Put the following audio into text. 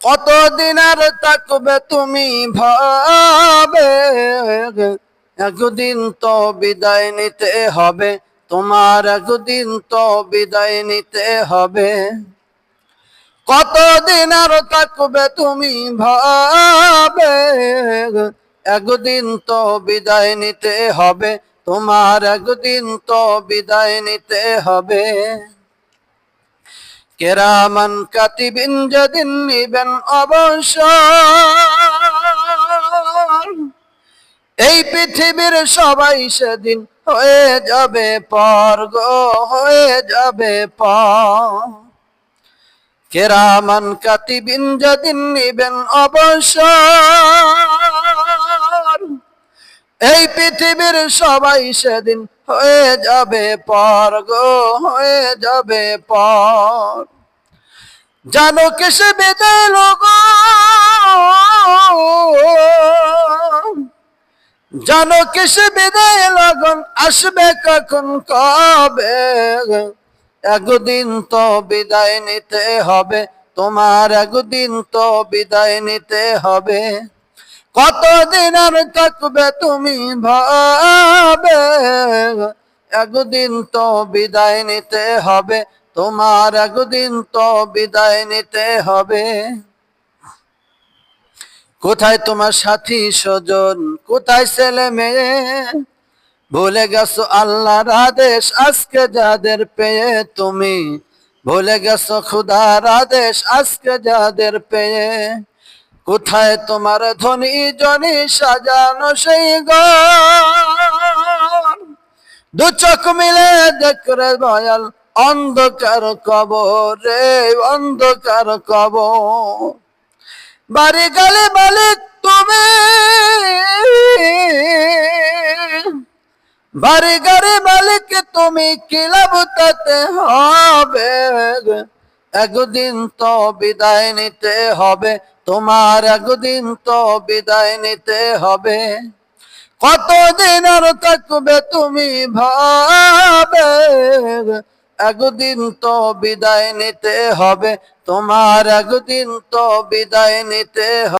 কতদিন আর থাকবে তুমি ভাবে, একদিন তো বিদায় নিতে হবে তোমার, একদিন তো বিদায় নিতে হবে। কতদিন আর থাকবে তুমি ভাবে, একদিন তো বিদায় নিতে হবে তোমার, একদিন তো বিদায় নিতে হবে। কেরামান কাতিবিন যেদিন নিবেন অবসর, এই পৃথিবীর সবাই সেদিন হয়ে যাবে পর গো, হয়ে যাবে পর। কেরামান কাতিবিন যেদিন নিবেন অবসর, এই পৃথিবীর সবাই সেদিন হয়ে যাবে পর গো, হয়ে যাবে পর। জানো কিসে বিদায় লগো, জানো কিসে বিদায় লগন, আসবে কখন কবে, একদিন তো বিদায় নিতে হবে তোমার, একদিন তো বিদায় নিতে হবে। কতদিন আর থাকবে তুমি ভাবে, একদিন তো বিদায় নিতে হবে তোমার, একদিন তো বিদায় নিতে হবে। কোথায় তোমার সাথী স্বজন, কোথায় ছেলে মেয়ে, ভুলে গেছো আল্লাহর আদেশ আজকে যাদের পেয়ে তুমি, ভুলে গেছো খোদার আদেশ আজকে যাদের পেয়ে। কোথায় তোমার ধনী জনি সাজানো সেই ঘর, দু চোখ মিলে দেখরে ভয়াল অন্ধকার কবর রে, অন্ধকার কবর। বাড়ি গালে মালিক তুমি, বাড়ি গাড়ি মালিক তুমি, কি লাভ তাতে হবে, একদিন তো বিদায় নিতে হবে তোমার, একদিন তো বিদায় নিতে হবে। কতদিন আর থাকবে তুমি ভাবে, একদিন তো বিদায় নিতে হবে তোমার, একদিন তো বিদায় নিতে হবে।